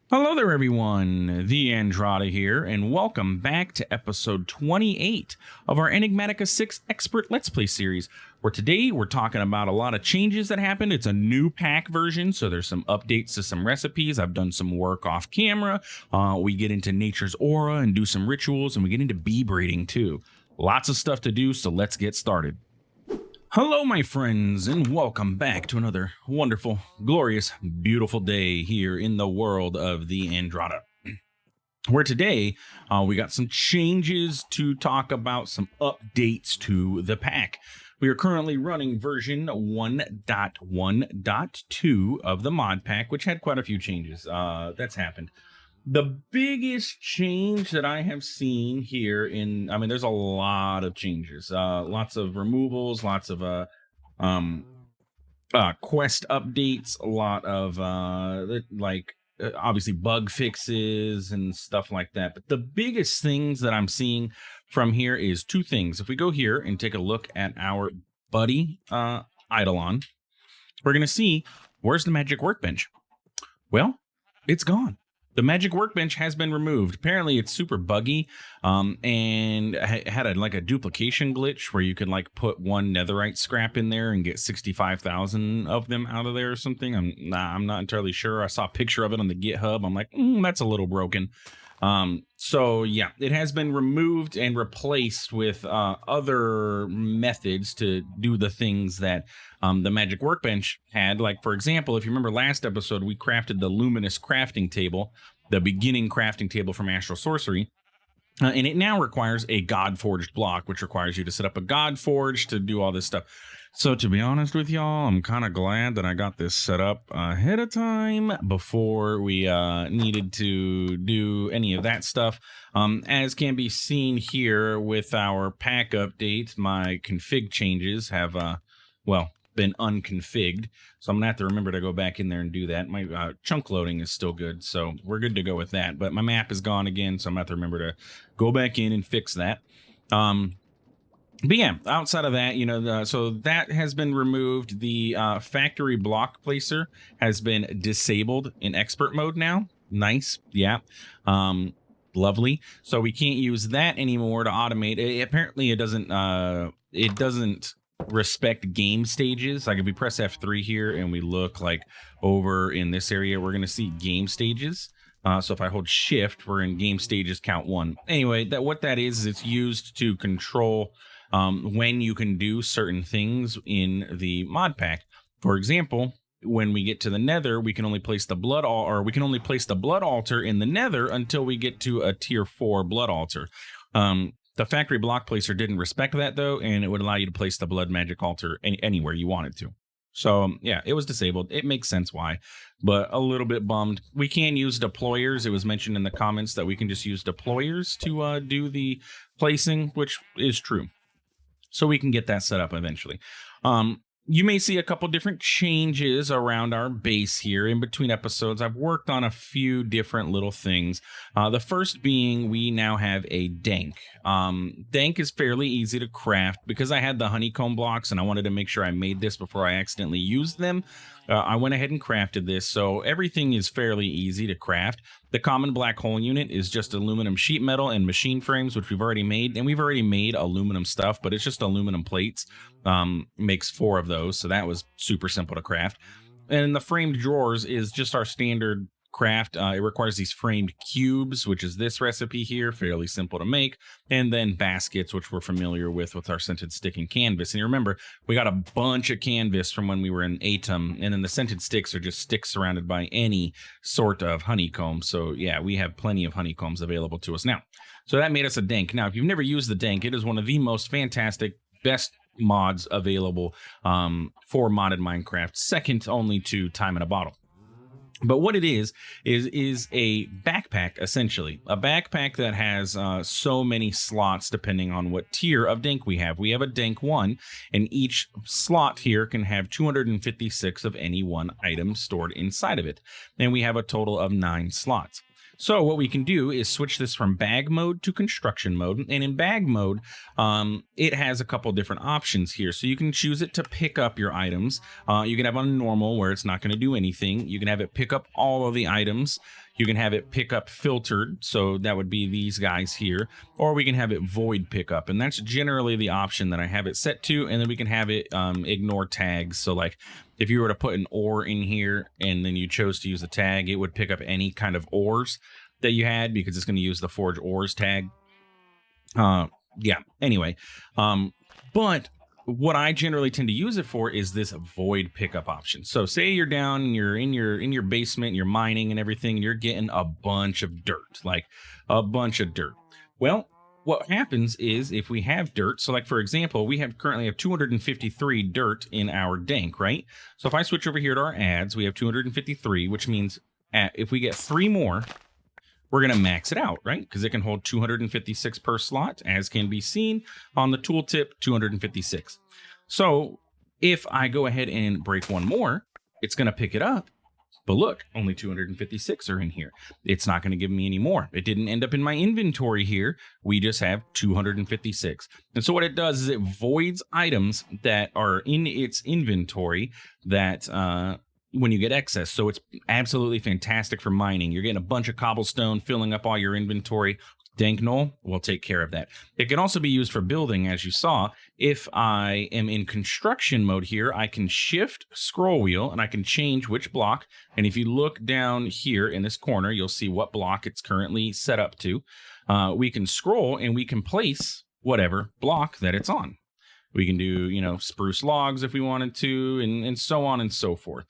Hello there, everyone. TheAndrata here, and welcome back to episode 28 of our Enigmatica 6 Expert Let's Play series, where today we're talking about a lot of changes that happened. It's a new pack version, so there's some updates to some recipes. I've done some work off camera. We get into nature's aura and do some rituals, and we get into bee breeding too. Lots of stuff to do, so let's get started. Hello, my friends, and welcome back to another wonderful, glorious, beautiful day here in the world of TheAndrata. Where today we got some changes to talk about, some updates to the pack. We are currently running version 1.1.2 of the mod pack, which had quite a few changes. That's happened. The biggest change that I have seen here there's a lot of changes, lots of removals, lots of quest updates, a lot of obviously bug fixes and stuff like that. But the biggest things that I'm seeing from here is two things. If we go here and take a look at our buddy Eidolon, we're going to see, where's the magic workbench? Well, it's gone. The magic workbench has been removed. Apparently, it's super buggy, and had a duplication glitch where you could put one netherite scrap in there and get 65,000 of them out of there or something. I'm not entirely sure. I saw a picture of it on the GitHub. I'm like, that's a little broken. So yeah, it has been removed and replaced with other methods to do the things that the magic workbench had. Like, for example, if you remember last episode, we crafted the luminous crafting table, the beginning crafting table from Astral Sorcery. And it now requires a God Forged block, which requires you to set up a God Forge to do all this stuff. So to be honest with y'all, I'm kind of glad that I got this set up ahead of time before we needed to do any of that stuff. As can be seen here with our pack update, my config changes have, been unconfigured. So I'm gonna have to remember to go back in there and do that. My chunk loading is still good, so we're good to go with that. But my map is gone again, so I'm gonna have to remember to go back in and fix that. But yeah, outside of that, so that has been removed. The factory block placer has been disabled in expert mode now. Nice, yeah. Lovely. So we can't use that anymore to automate. Apparently, it doesn't respect game stages. Like if we press F3 here and we look over in this area, we're going to see game stages. So if I hold shift, we're in game stages count 1. Anyway, what that is it's used to control when you can do certain things in the mod pack. For example, when we get to the nether, we can only place the blood altar in the nether until we get to a tier 4 blood altar. The factory block placer didn't respect that though, and it would allow you to place the blood magic altar anywhere you wanted to. So yeah, it was disabled. It makes sense why, but a little bit bummed. We can use deployers. It was mentioned in the comments that we can just use deployers to do the placing, which is true. So we can get that set up eventually. You may see a couple different changes around our base here in between episodes. I've worked on a few different little things. The first being we now have a dank. Dank is fairly easy to craft because I had the honeycomb blocks and I wanted to make sure I made this before I accidentally used them. I went ahead and crafted this, so everything is fairly easy to craft. The common black hole unit is just aluminum sheet metal and machine frames, which we've already made, and we've already made aluminum stuff, but it's just aluminum plates. Makes 4 of those, so that was super simple to craft. And the framed drawers is just our standard craft. It requires these framed cubes, which is this recipe here, fairly simple to make, and then baskets, which we're familiar with our scented stick and canvas. And you remember, we got a bunch of canvas from when we were in Atom, and then the scented sticks are just sticks surrounded by any sort of honeycomb. So yeah, we have plenty of honeycombs available to us now. So that made us a dank. Now, if you've never used the dank, it is one of the most fantastic, best mods available for modded Minecraft, second only to Time in a Bottle. But what it is a backpack, essentially. A backpack that has so many slots depending on what tier of dank we have. We have a dank 1, and each slot here can have 256 of any one item stored inside of it. And we have a total of 9 slots. So what we can do is switch this from bag mode to construction mode. And in bag mode, it has a couple different options here. So you can choose it to pick up your items. You can have on normal where it's not going to do anything. You can have it pick up all of the items. You can have it pick up filtered, so that would be these guys here, or we can have it void pickup, and that's generally the option that I have it set to. And then we can have it ignore tags. So like if you were to put an ore in here and then you chose to use a tag, it would pick up any kind of ores that you had because it's going to use the forge ores tag. Yeah, anyway, but what I generally tend to use it for is this void pickup option. So say you're down and you're in your basement, you're mining and everything, and you're getting a bunch of dirt, like a bunch of dirt. Well, what happens is if we have dirt, so like for example, we currently have 253 dirt in our dank, right? So if I switch over here to our ads, we have 253, which means if we get 3 more, we're going to max it out, right? Because it can hold 256 per slot, as can be seen on the tooltip, 256. So if I go ahead and break 1 more, it's going to pick it up. But look, only 256 are in here. It's not going to give me any more. It didn't end up in my inventory here. We just have 256. And so what it does is it voids items that are in its inventory that when you get excess. So it's absolutely fantastic for mining. You're getting a bunch of cobblestone, filling up all your inventory. Dank Knoll will take care of that. It can also be used for building, as you saw. If I am in construction mode here, I can shift scroll wheel and I can change which block. And if you look down here in this corner, you'll see what block it's currently set up to. We can scroll and we can place whatever block that it's on. We can do, spruce logs if we wanted to, and so on and so forth.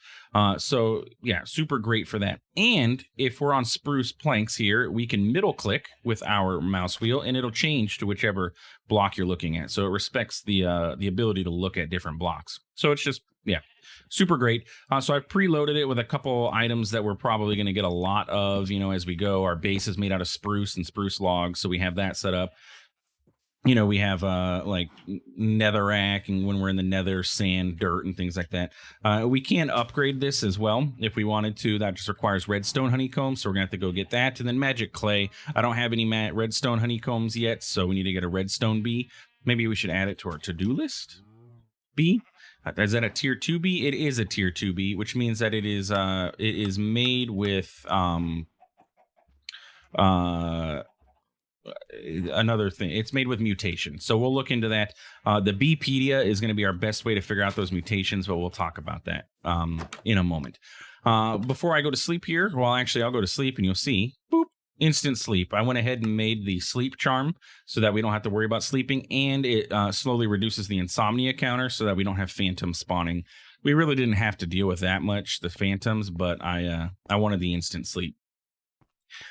So yeah, super great for that. And if we're on spruce planks here, we can middle click with our mouse wheel and it'll change to whichever block you're looking at. So it respects the ability to look at different blocks. So it's just, yeah, super great. So I've preloaded it with a couple items that we're probably going to get a lot of, as we go. Our base is made out of spruce and spruce logs, so we have that set up. We have like netherrack, and when we're in the nether, sand, dirt, and things like that. We can upgrade this as well if we wanted to. That just requires redstone honeycomb, so we're gonna have to go get that. And then magic clay. I don't have any redstone honeycombs yet, so we need to get a redstone bee. Maybe we should add it to our to-do list. Bee. Is that a tier 2 bee? It is a tier 2 bee, which means that it is made with another thing. It's made with mutation, so we'll look into that. The Beepedia is going to be our best way to figure out those mutations, but we'll talk about that in a moment. Before I go to sleep here, well, actually, I'll go to sleep and you'll see, boop, instant sleep. I went ahead and made the sleep charm so that we don't have to worry about sleeping, and it slowly reduces the insomnia counter so that we don't have phantoms spawning. We really didn't have to deal with that much, the phantoms, but I wanted the instant sleep.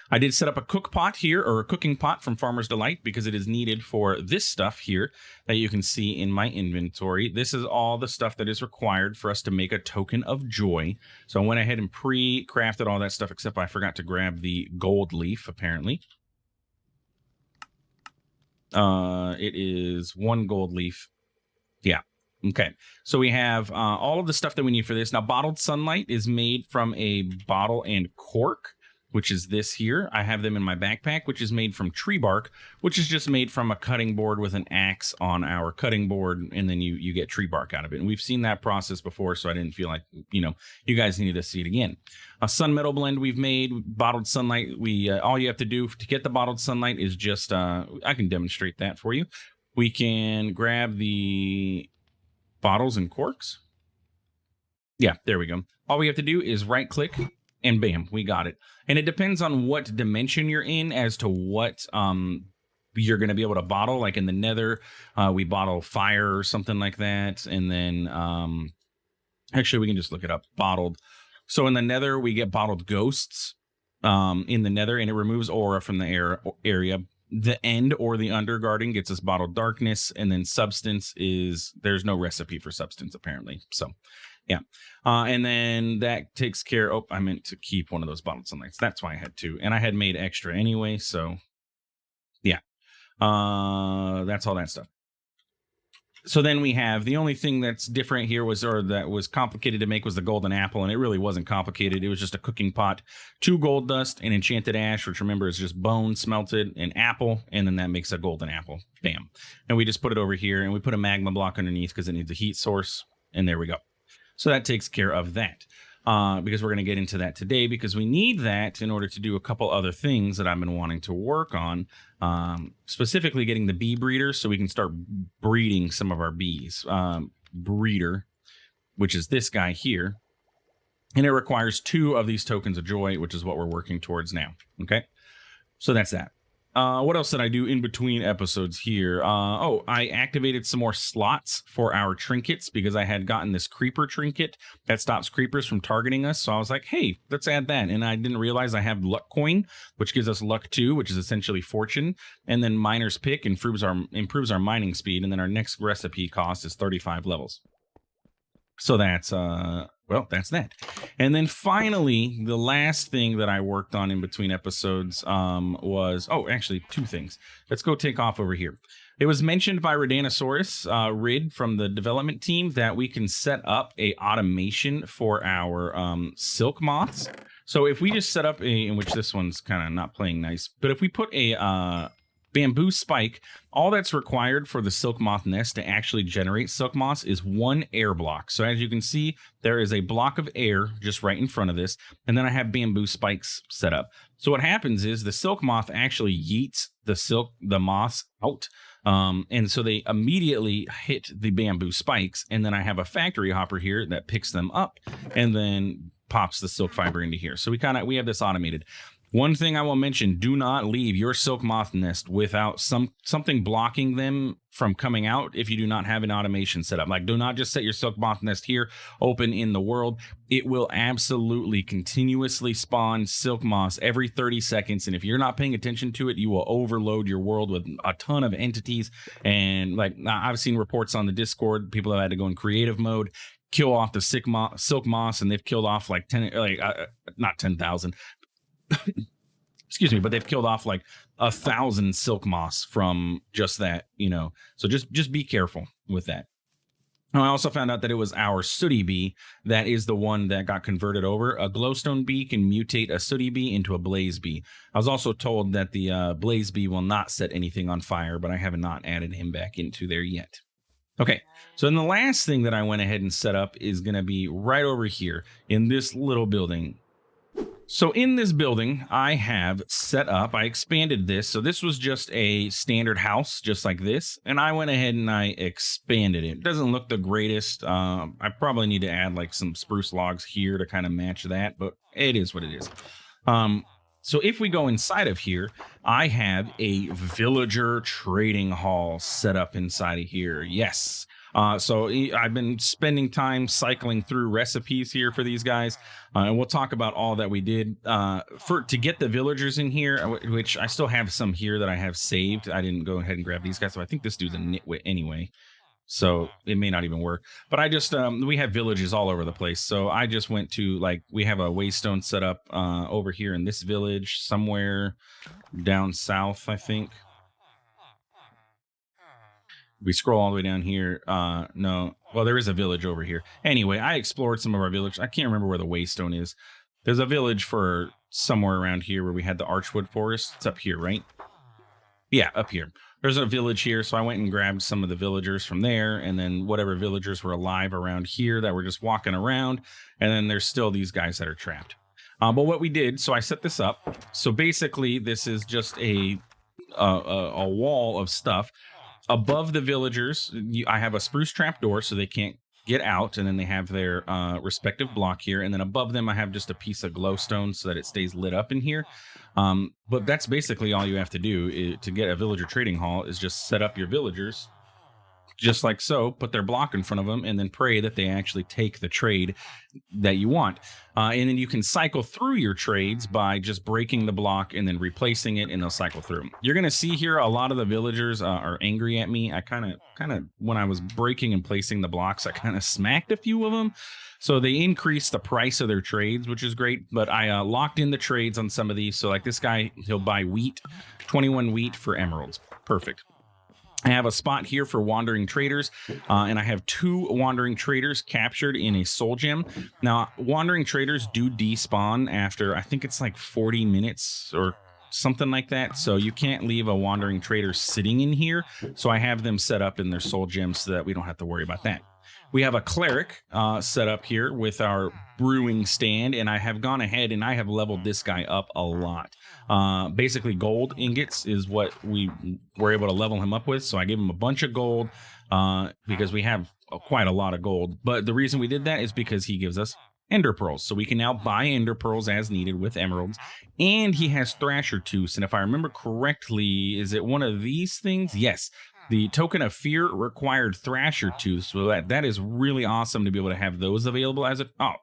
I did set up a cook pot here, or a cooking pot from Farmer's Delight, because it is needed for this stuff here that you can see in my inventory. This is all the stuff that is required for us to make a token of joy. So I went ahead and pre-crafted all that stuff, except I forgot to grab the gold leaf, apparently. It is 1 gold leaf. Yeah. Okay, so we have all of the stuff that we need for this. Now, bottled sunlight is made from a bottle and cork, which is this here. I have them in my backpack, which is made from tree bark, which is just made from a cutting board with an axe on our cutting board, and then you get tree bark out of it. And we've seen that process before, so I didn't feel like, you guys needed to see it again. A sun metal blend we've made, bottled sunlight. All you have to do to get the bottled sunlight is just, I can demonstrate that for you. We can grab the bottles and corks. Yeah, there we go. All we have to do is right click and bam, we got it. And it depends on what dimension you're in as to what you're going to be able to bottle. Like in the nether, we bottle fire or something like that. And then actually we can just look it up. Bottled. So in the nether, we get bottled ghosts in the nether, and it removes aura from the area. The end or the underguarding gets us bottled darkness, and then substance there's no recipe for substance apparently. So yeah. And then that takes care. Oh, I meant to keep one of those bottled sunlights. That's why I had 2. And I had made extra anyway. So yeah. That's all that stuff. So then we have the only thing that's different here that was complicated to make was the golden apple. And it really wasn't complicated. It was just a cooking pot, 2 gold dust, and enchanted ash, which remember is just bone smelted, an apple. And then that makes a golden apple. Bam. And we just put it over here, and we put a magma block underneath because it needs a heat source. And there we go. So that takes care of that. because we're going to get into that today, because we need that in order to do a couple other things that I've been wanting to work on, specifically getting the bee breeder so we can start breeding some of our bees. Breeder, which is this guy here, and it requires 2 of these tokens of joy, which is what we're working towards now. Okay, so that's that. What else did I do in between episodes here? I activated some more slots for our trinkets because I had gotten this creeper trinket that stops creepers from targeting us. So I was like, hey, let's add that. And I didn't realize I have luck coin, which gives us luck 2, which is essentially fortune. And then miner's pick improves our mining speed. And then our next recipe cost is 35 levels. So that's that's that. And then finally, the last thing that I worked on in between episodes was actually 2 things. Let's go take off over here. It was mentioned by Rodanosaurus Rid from the development team that we can set up a automation for our silk moths. So if we just set up in which this one's kind of not playing nice, but if we put a bamboo spike, all that's required for the silk moth nest to actually generate silk moths is 1 air block. So as you can see, there is a block of air just right in front of this, and then I have bamboo spikes set up. So what happens is the silk moth actually yeets the moths out, and so they immediately hit the bamboo spikes, and then I have a factory hopper here that picks them up and then pops the silk fiber into here. So we have this automated. One thing I will mention, do not leave your silk moth nest without something blocking them from coming out if you do not have an automation set up. Like, do not just set your silk moth nest here open in the world. It will absolutely continuously spawn silk moths every 30 seconds. And if you're not paying attention to it, you will overload your world with a ton of entities. And like, I've seen reports on the Discord, people have had to go in creative mode, kill off the silk moths, and they've killed off like not 10,000. Excuse me, but they've killed off like 1,000 silk moths from just that, so just be careful with that. I also found out that it was our sooty bee that is the one that got converted over. A glowstone bee can mutate a sooty bee into a blaze bee. I was also told that the blaze bee will not set anything on fire, but I have not added him back into there yet. Okay, so then the last thing that I went ahead and set up is going to be right over here in this little building. So in this building, I have set up, I expanded this. So this was just a standard house, just like this. And I went ahead and I expanded it. It doesn't look the greatest. I probably need to add like some spruce logs here to kind of match that, but it is what it is. So if we go inside of here, I have a villager trading hall set up inside of here. Yes. So I've been spending time cycling through recipes here for these guys, and we'll talk about all that we did to get the villagers in here, which I still have some here that I have saved. I didn't go ahead and grab these guys, so I think this dude's a nitwit anyway, so it may not even work. But I just we have villages all over the place, so I just went to we have a waystone set up over here in this village somewhere down south, I think. We scroll all the way down here. No. Well, there is a village over here. Anyway, I explored some of our villages. I can't remember where the waystone is. There's a village for somewhere around here where we had the Archwood Forest. It's up here, right? Yeah, up here. There's a village here, so I went and grabbed some of the villagers from there, and then whatever villagers were alive around here that were just walking around, and then there's still these guys that are trapped. But what we did, so I set this up. So basically, this is just a wall of stuff. Above the villagers, I have a spruce trap door so they can't get out, and then they have their respective block here, and then above them I have just a piece of glowstone so that it stays lit up in here. But that's basically all you have to do to get a villager trading hall, is just set up your villagers just like so, put their block in front of them, and then pray that they actually take the trade that you want. And then you can cycle through your trades by just breaking the block and then replacing it, and they'll cycle through. You're going to see here a lot of the villagers are angry at me. I kind of, when I was breaking and placing the blocks, I kind of smacked a few of them. So they increased the price of their trades, which is great. But I locked in the trades on some of these. So like this guy, he'll buy wheat, 21 wheat for emeralds. Perfect. I have a spot here for wandering traders, and I have 2 wandering traders captured in a soul gem. Now, wandering traders do despawn after, I think it's like 40 minutes or something like that. So you can't leave a wandering trader sitting in here. So I have them set up in their soul gems so that we don't have to worry about that. We have a cleric set up here with our brewing stand, and I have gone ahead and I have leveled this guy up a lot. Basically, gold ingots is what we were able to level him up with. So I gave him a bunch of gold because we have quite a lot of gold. But the reason we did that is because he gives us ender pearls. So we can now buy ender pearls as needed with emeralds. And he has thrasher tooths. And if I remember correctly, is it one of these things? Yes. The token of fear required thrasher tooths. So that is really awesome to be able to have those available as a... Oh,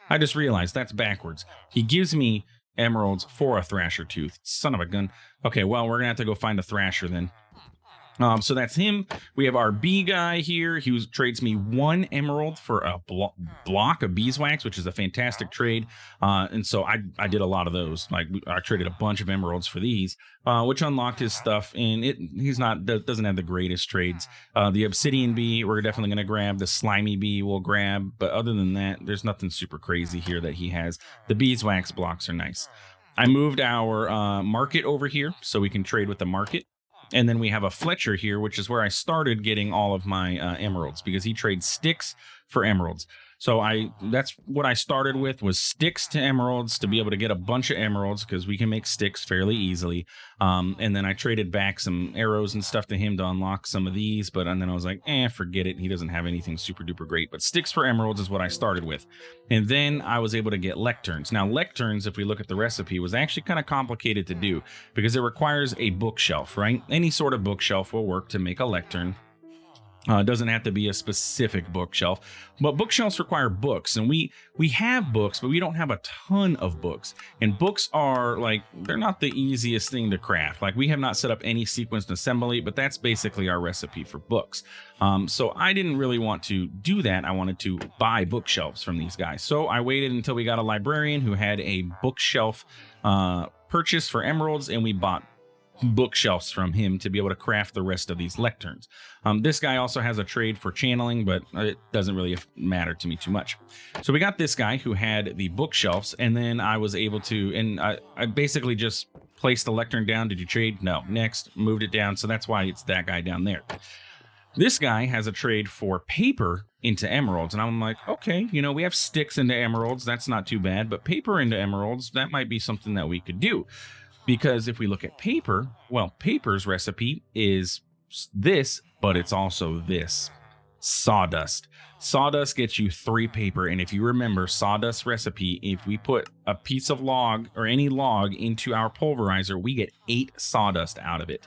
I just realized that's backwards. He gives me emeralds for a thrasher tooth. Son of a gun. Okay, well, we're going to have to go find a thrasher then. So that's him. We have our bee guy here. He trades me 1 emerald for a block of beeswax, which is a fantastic trade. And so I did a lot of those. Like I traded a bunch of emeralds for these, which unlocked his stuff. And doesn't have the greatest trades. The obsidian bee, we're definitely going to grab. The slimy bee we'll grab. But other than that, there's nothing super crazy here that he has. The beeswax blocks are nice. I moved our market over here so we can trade with the market. And then we have a Fletcher here, which is where I started getting all of my emeralds, because he trades sticks for emeralds. So that's what I started with, was sticks to emeralds to be able to get a bunch of emeralds, because we can make sticks fairly easily. And then I traded back some arrows and stuff to him to unlock some of these. And then I was like, forget it. He doesn't have anything super duper great. But sticks for emeralds is what I started with. And then I was able to get lecterns. Now, lecterns, if we look at the recipe, was actually kind of complicated to do because it requires a bookshelf, right? Any sort of bookshelf will work to make a lectern. It doesn't have to be a specific bookshelf, but bookshelves require books, and we have books, but we don't have a ton of books. And books are they're not the easiest thing to craft. Like, we have not set up any sequenced assembly, but that's basically our recipe for books. So I didn't really want to do that. I wanted to buy bookshelves from these guys. So I waited until we got a librarian who had a bookshelf purchase for emeralds, and we bought bookshelves from him to be able to craft the rest of these lecterns. This guy also has a trade for channeling, but it doesn't really matter to me too much. So we got this guy who had the bookshelves, and then I was able to, and I basically just placed the lectern down. Did you trade? No. Next, moved it down. So that's why it's that guy down there. This guy has a trade for paper into emeralds. And I'm like, okay, we have sticks into emeralds. That's not too bad. But paper into emeralds, that might be something that we could do. Because if we look at paper, well, paper's recipe is this, but it's also this. Sawdust. Sawdust gets you 3 paper. And if you remember, sawdust recipe, if we put a piece of log or any log into our pulverizer, we get 8 sawdust out of it.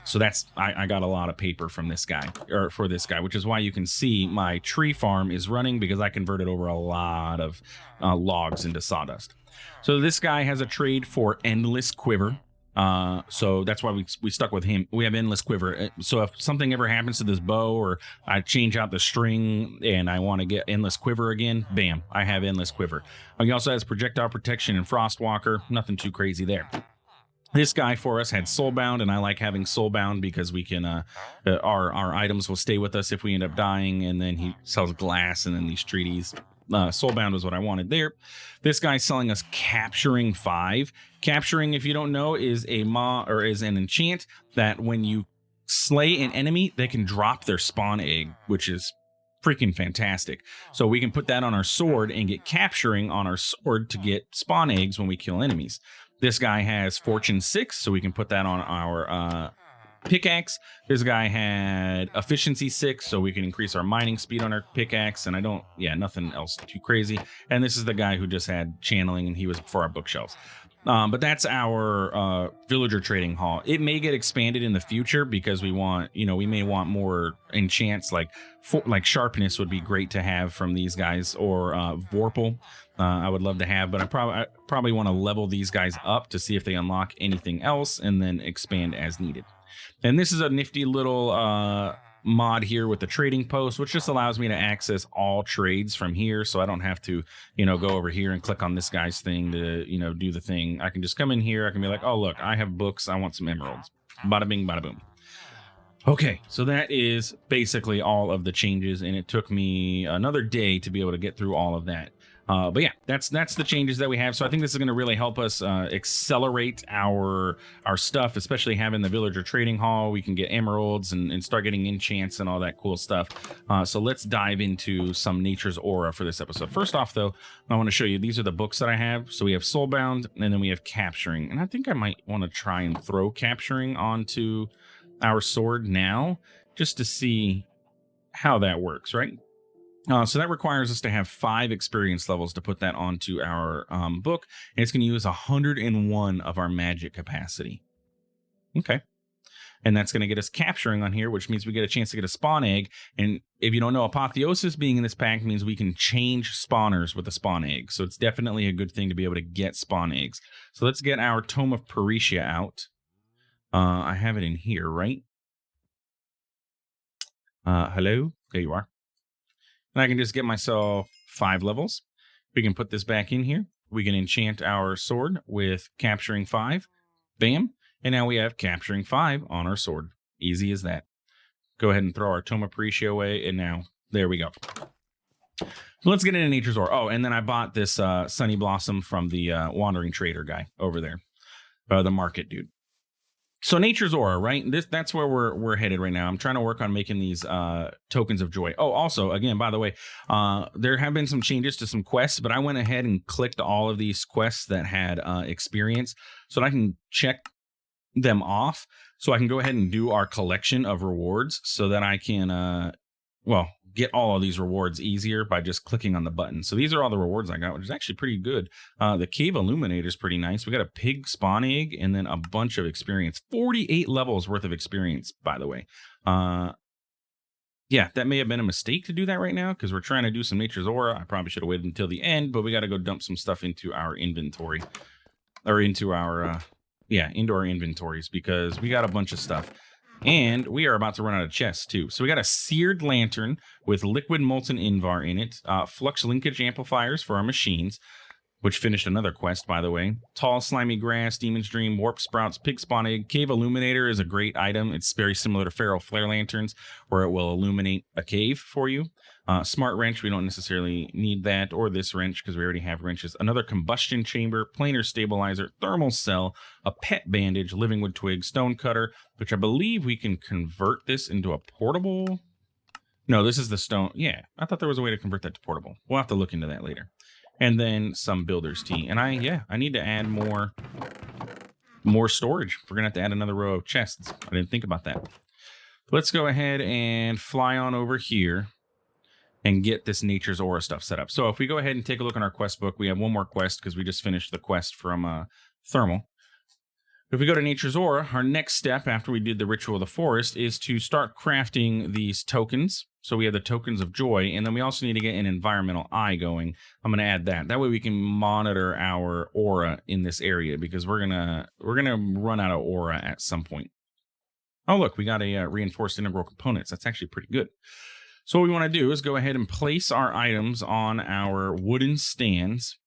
So I got a lot of paper from this guy, or for this guy, which is why you can see my tree farm is running, because I converted over a lot of logs into sawdust. So this guy has a trade for endless quiver. So that's why we stuck with him. We have endless quiver. So if something ever happens to this bow, or I change out the string and I want to get endless quiver again, bam, I have endless quiver. He also has projectile protection and frostwalker. Nothing too crazy there. This guy for us had soulbound, and I like having soulbound because we can our items will stay with us if we end up dying. And then he sells glass and then these treaties. Soulbound was what I wanted there. This guy's selling us Capturing 5. Capturing, if you don't know, is is an enchant that when you slay an enemy, they can drop their spawn egg, which is freaking fantastic. So we can put that on our sword and get Capturing on our sword to get spawn eggs when we kill enemies. This guy has Fortune 6, so we can put that on our pickaxe. This guy had Efficiency 6, so we can increase our mining speed on our pickaxe. And nothing else too crazy. And this is the guy who just had channeling, and he was for our bookshelves. But that's our villager trading hall. It may get expanded in the future because we may want more enchants, like sharpness would be great to have from these guys, or Vorpal. I would love to have, but I probably want to level these guys up to see if they unlock anything else, and then expand as needed. And this is a nifty little mod here with the trading post, which just allows me to access all trades from here, so I don't have to go over here and click on this guy's thing to do the thing. I can just come in here. I can be like, oh look, I have books, I want some emeralds. Bada bing, bada boom. Okay, so that is basically all of the changes, and it took me another day to be able to get through all of that. But yeah, that's the changes that we have. So I think this is going to really help us accelerate our stuff, especially having the villager trading hall. We can get emeralds and start getting enchants and all that cool stuff. So let's dive into some nature's aura for this episode. First off, though, I want to show you, these are the books that I have. So we have Soulbound, and then we have Capturing. And I think I might want to try and throw Capturing onto our sword now, just to see how that works, right? So that requires us to have 5 experience levels to put that onto our book, and it's going to use 101 of our magic capacity. Okay. And that's going to get us Capturing on here, which means we get a chance to get a spawn egg. And if you don't know, Apotheosis being in this pack means we can change spawners with a spawn egg. So it's definitely a good thing to be able to get spawn eggs. So let's get our Tome of Parisha out. I have it in here, right? Hello? There you are. And I can just get myself 5 levels. We can put this back in here. We can enchant our sword with Capturing 5. Bam. And now we have Capturing 5 on our sword. Easy as that. Go ahead and throw our Tome of Parisha away. And now, there we go. So let's get into Nature's Aura. Oh, and then I bought this Sunny Blossom from the Wandering Trader guy over there. The market dude. So Nature's Aura, right? That's where we're headed right now. I'm trying to work on making these tokens of joy. Oh, also, again, by the way, there have been some changes to some quests, but I went ahead and clicked all of these quests that had experience so that I can check them off. So I can go ahead and do our collection of rewards so that I can, get all of these rewards easier by just clicking on the button. So these are all the rewards I got, which is actually pretty good. The Cave Illuminator is pretty nice. We got a pig spawn egg and then a bunch of experience. 48 levels worth of experience, by the way. Yeah, that may have been a mistake to do that right now because we're trying to do some Nature's Aura. I probably should have waited until the end, but we got to go dump some stuff into our inventory. Or into our, into our inventories because we got a bunch of stuff. And we are about to run out of chests, too. So we got a Seared Lantern with Liquid Molten Invar in it. Flux Linkage Amplifiers for our machines, which finished another quest, by the way. Tall Slimy Grass, Demon's Dream, Warp Sprouts, Pig Spawn Egg. Cave Illuminator is a great item. It's very similar to Feral Flare Lanterns, where it will illuminate a cave for you. Smart Wrench, we don't necessarily need that, or this wrench, because we already have wrenches. Another Combustion Chamber, Planar Stabilizer, Thermal Cell, a Pet Bandage, Living Wood Twig, Stone Cutter, which I believe we can convert this into a portable. No, this is the stone. Yeah, I thought there was a way to convert that to portable. We'll have to look into that later. And then some Builder's Tea. And I need to add more storage. We're going to have to add another row of chests. I didn't think about that. Let's go ahead and fly on over here and get this Nature's Aura stuff set up. So if we go ahead and take a look in our quest book, we have one more quest because we just finished the quest from Thermal. If we go to Nature's Aura, our next step after we did the Ritual of the Forest is to start crafting these tokens. So we have the tokens of joy, and then we also need to get an environmental eye going. I'm going to add that. That way we can monitor our aura in this area because we're gonna run out of aura at some point. Oh, look, we got a reinforced integral components. That's actually pretty good. So what we want to do is go ahead and place our items on our wooden stands.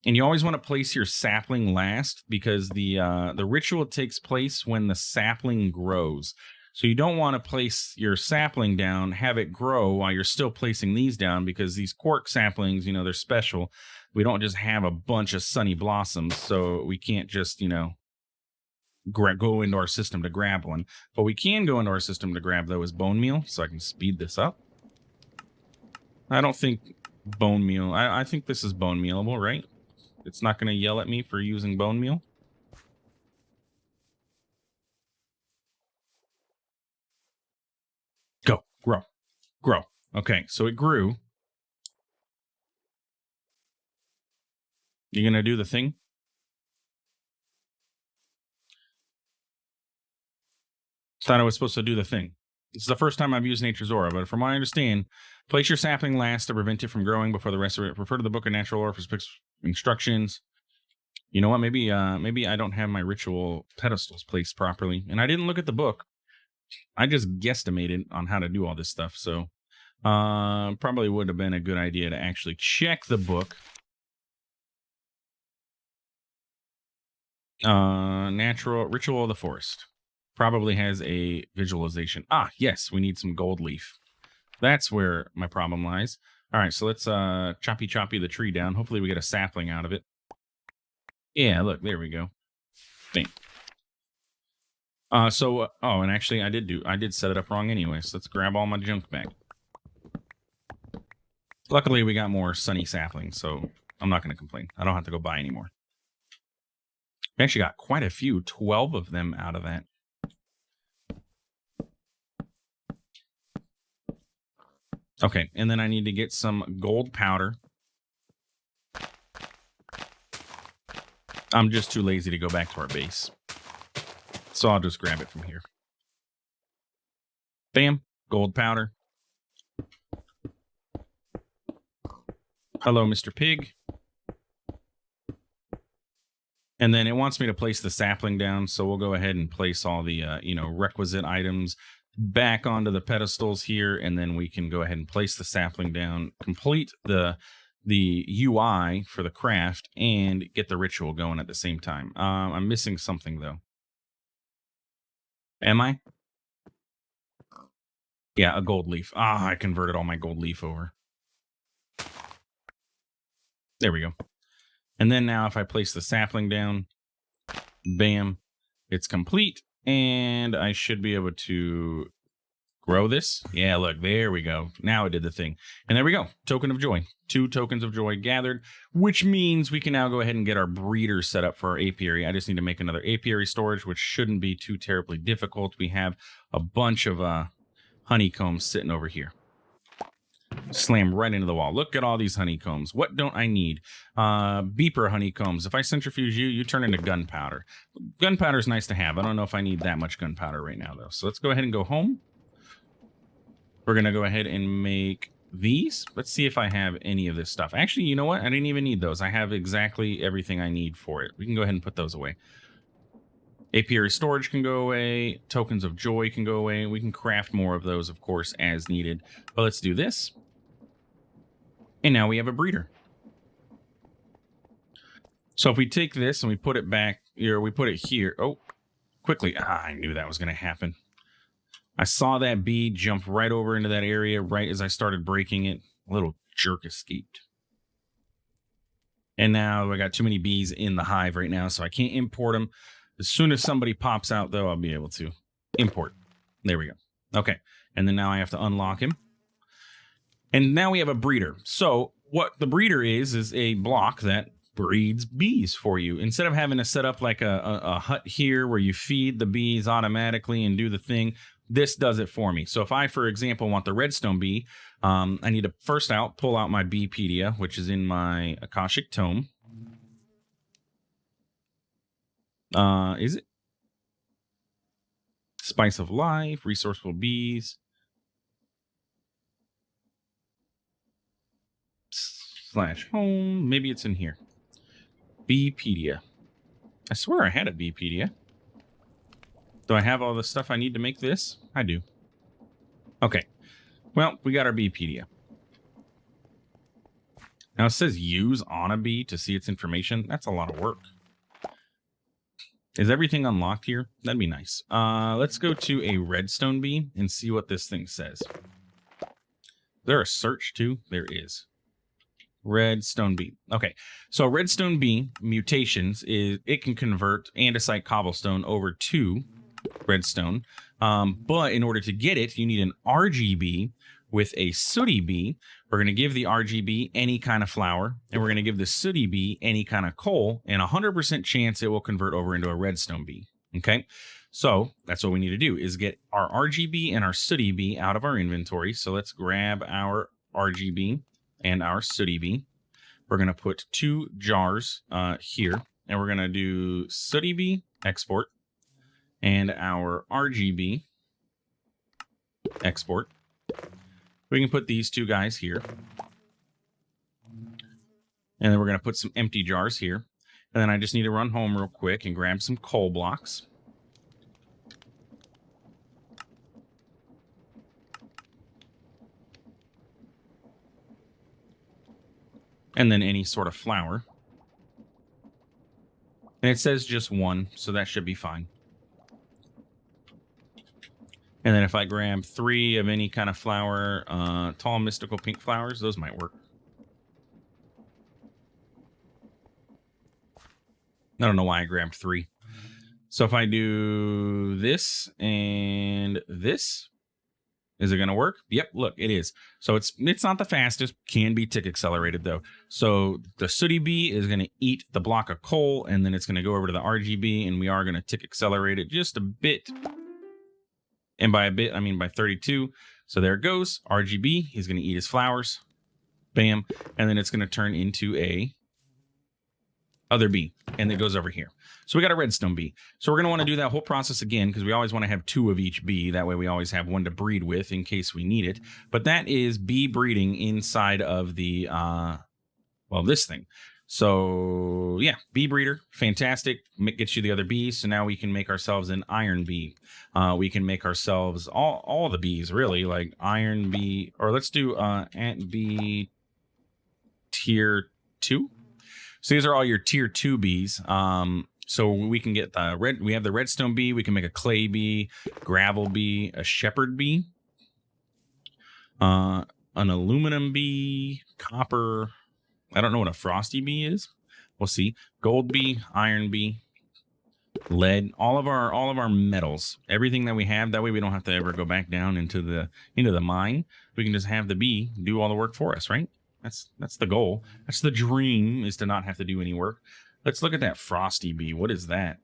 And you always want to place your sapling last because the ritual takes place when the sapling grows. So you don't want to place your sapling down, have it grow while you're still placing these down because these cork saplings, they're special. We don't just have a bunch of sunny blossoms, so we can't just, go into our system to grab one. But we can go into our system to grab, though, is bone meal, so I can speed this up. I don't think bone meal. I think this is bone mealable, right? It's not going to yell at me for using bone meal. Go. Grow. Okay, so it grew. You going to do the thing? Thought I was supposed to do the thing. This is the first time I've used Nature's Aura, but from what I understand, place your sapling last to prevent it from growing before the rest of it. Refer to the Book of Natural Aura for instructions. You know what? Maybe I don't have my ritual pedestals placed properly, and I didn't look at the book. I just guesstimated on how to do all this stuff, so probably would have been a good idea to actually check the book. Natural Ritual of the Forest probably has a visualization. Ah, yes, we need some gold leaf. That's where my problem lies. All right, so let's choppy the tree down. Hopefully we get a sapling out of it. Yeah, look, there we go. Bam. Oh, and actually I did set it up wrong anyway, so let's grab all my junk back. Luckily we got more sunny saplings, so I'm not going to complain. I don't have to go buy anymore. We actually got quite a few, 12 of them out of that. Okay, and then I need to get some gold powder. I'm just too lazy to go back to our base, so I'll just grab it from here. Bam, gold powder. Hello, Mr. Pig. And then it wants me to place the sapling down, so we'll go ahead and place all the requisite items back onto the pedestals here, and then we can go ahead and place the sapling down, complete the UI for the craft, and get the ritual going at the same time. I'm missing something though. Am I? Yeah, a gold leaf. I converted all my gold leaf over. There we go. And then now if I place the sapling down, bam, it's complete. And I should be able to grow this. Yeah, look, there we go. Now it did the thing. And there we go. Token of joy. 2 tokens of joy gathered, which means we can now go ahead and get our breeder set up for our apiary. I just need to make another apiary storage, which shouldn't be too terribly difficult. We have a bunch of honeycombs sitting over here. Slam right into the wall. Look at all these honeycombs. What don't I need? Beeper honeycombs. If I centrifuge you, you turn into gunpowder. Gunpowder is nice to have. I don't know if I need that much gunpowder right now, though. So let's go ahead and go home. We're going to go ahead and make these. Let's see if I have any of this stuff. Actually, you know what? I didn't even need those. I have exactly everything I need for it. We can go ahead and put those away. Apiary storage can go away. Tokens of joy can go away. We can craft more of those, of course, as needed. But let's do this. And now we have a breeder. So if we take this and we put it back here, we put it here. Oh, quickly. I knew that was going to happen. I saw that bee jump right over into that area right as I started breaking it. A little jerk escaped. And now I got too many bees in the hive right now, so I can't import them. As soon as somebody pops out, though, I'll be able to import. There we go. Okay. And then now I have to unlock him. And now we have a breeder. So what the breeder is a block that breeds bees for you. Instead of having to set up like a hut here where you feed the bees automatically and do the thing, this does it for me. So if I, for example, want the redstone bee, I need to first pull out my Beepedia, which is in my Akashic Tome. Is it? Spice of Life, Resourceful Bees. /home. Maybe it's in here. Beepedia. I swear I had a Beepedia. Do I have all the stuff I need to make this? I do. Okay. Well, we got our Beepedia. Now it says use on a bee to see its information. That's a lot of work. Is everything unlocked here? That'd be nice. Let's go to a redstone bee and see what this thing says. Is there a search too? There is. Redstone bee. Okay, so redstone bee mutations is it can convert andesite cobblestone over to redstone. But in order to get it, you need an RGB with a sooty bee. We're going to give the RGB any kind of flour, and we're going to give the sooty bee any kind of coal, and 100% chance it will convert over into a redstone bee. Okay, so that's what we need to do is get our RGB and our sooty bee out of our inventory. So let's grab our RGB and our sooty bee. We're going to put 2 jars here, and we're going to do sooty bee export and our RGB export. We can put these 2 guys here. And then we're going to put some empty jars here. And then I just need to run home real quick and grab some coal blocks. And then any sort of flour. And it says just 1, so that should be fine. And then if I grab 3 of any kind of flower, tall mystical pink flowers, those might work. I don't know why I grabbed 3. So if I do this and this, is it going to work? Yep, look, it is. So it's not the fastest, can be tick accelerated though. So the sooty bee is going to eat the block of coal, and then it's going to go over to the RGB, and we are going to tick accelerate it just a bit. And by a bit, I mean by 32. So there it goes. RGB, he's going to eat his flowers. Bam. And then it's going to turn into a other bee, and it goes over here. So we got a redstone bee. So we're going to want to do that whole process again, because we always want to have 2 of each bee. That way we always have 1 to breed with in case we need it. But that is bee breeding inside of the, well, this thing. So yeah, bee breeder, fantastic. Gets you the other bees. So now we can make ourselves an iron bee. We can make ourselves all the bees, really, like iron bee, or let's do ant bee tier 2. So these are all your tier 2 bees. So we can get the we have the redstone bee. We can make a clay bee, gravel bee, a shepherd bee, an aluminum bee, copper. I don't know what a frosty bee is. We'll see. Gold bee, iron bee, lead, all of our metals, everything that we have. That way we don't have to ever go back down into the mine. We can just have the bee do all the work for us, right? That's the goal. That's the dream, is to not have to do any work. Let's look at that frosty bee. What is that?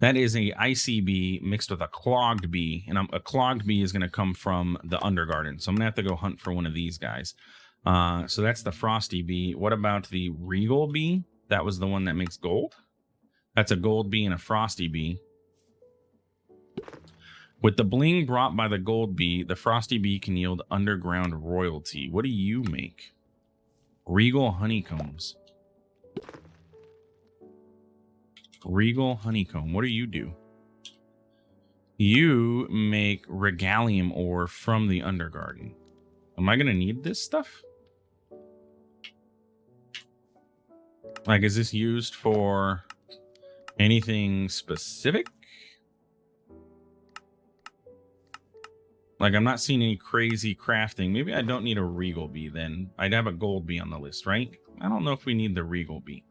That is a icy bee mixed with a clogged bee, and a clogged bee is going to come from the undergarden. So I'm gonna have to go hunt for one of these guys. So that's the frosty bee. What about the regal bee? That was the one that makes gold. That's a gold bee and a frosty bee. With the bling brought by the gold bee, the frosty bee can yield underground royalty. What do you make? Regal honeycombs. Regal honeycomb. What do you do? You make regalium ore from the undergarden. Am I going to need this stuff? Like, is this used for anything specific? Like, I'm not seeing any crazy crafting. Maybe I don't need a regal bee then. I'd have a gold bee on the list, right? I don't know if we need the regal bee.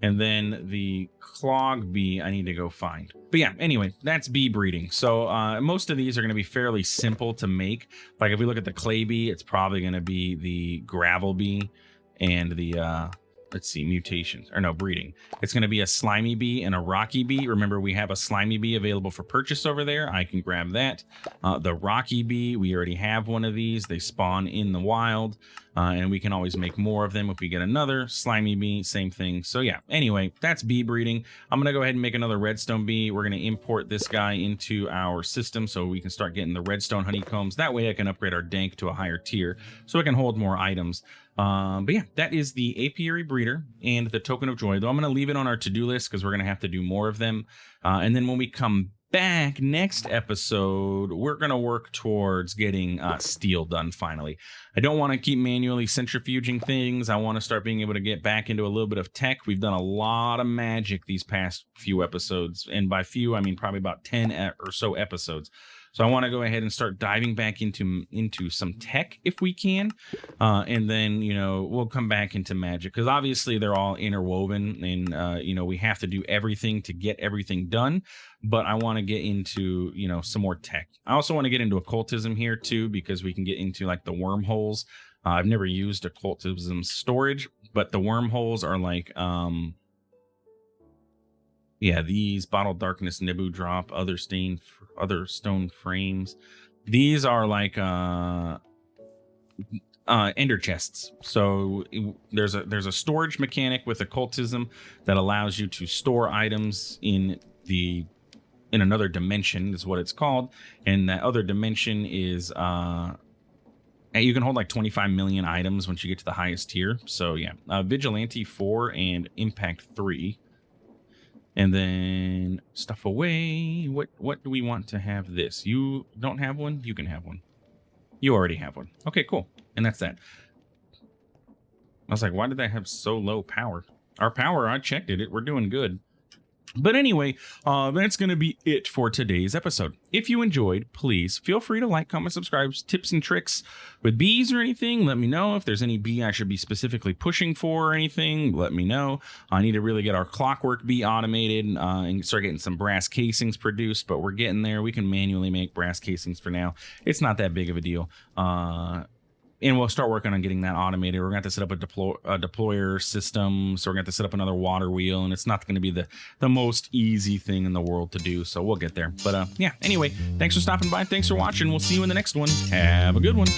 And then the clog bee, I need to go find. But yeah, anyway, that's bee breeding. So most of these are going to be fairly simple to make. Like if we look at the clay bee, it's probably going to be the gravel bee and the, let's see, mutations, or no, breeding. It's going to be a slimy bee and a rocky bee. Remember, we have a slimy bee available for purchase over there. I can grab that. The rocky bee, we already have one of these. They spawn in the wild. And we can always make more of them if we get another slimy bee, same thing. So yeah, anyway, that's bee breeding. I'm going to go ahead and make another redstone bee. We're going to import this guy into our system so we can start getting the redstone honeycombs. That way I can upgrade our dank to a higher tier so it can hold more items. But yeah, that is the apiary breeder and the token of joy. Though I'm going to leave it on our to-do list because we're going to have to do more of them. And then when we come back next episode, we're going to work towards getting steel done finally. I don't want to keep manually centrifuging things. I want to start being able to get back into a little bit of tech. We've done a lot of magic these past few episodes, and by few I mean probably about 10 or so episodes. So I want to go ahead and start diving back into some tech if we can. And then, you know, we'll come back into magic because obviously they're all interwoven and, you know, we have to do everything to get everything done. But I want to get into, you know, some more tech. I also want to get into occultism here, too, because we can get into like the wormholes. I've never used occultism storage, but the wormholes are like, yeah, these bottled darkness, Nibu drop, other stone frames. These are like ender chests. So there's a storage mechanic with occultism that allows you to store items in another dimension is what it's called, and that other dimension is you can hold like 25 million items once you get to the highest tier. So yeah, Vigilante 4 and Impact 3. And then stuff away. What do we want to have this? You don't have one? You can have one. You already have one. Okay, cool. And that's that. I was like, why did that have so low power? Our power, I checked it. We're doing good. But anyway, that's going to be it for today's episode. If you enjoyed, please feel free to like, comment, subscribe. Tips and tricks with bees or anything, let me know. If there's any bee I should be specifically pushing for or anything, let me know. I need to really get our clockwork bee automated and start getting some brass casings produced, but we're getting there. We can manually make brass casings for now. It's not that big of a deal. And we'll start working on getting that automated. We're going to have to set up a deployer system. So we're going to have to set up another water wheel. And it's not going to be the most easy thing in the world to do. So we'll get there. But yeah, anyway, thanks for stopping by. Thanks for watching. We'll see you in the next one. Have a good one.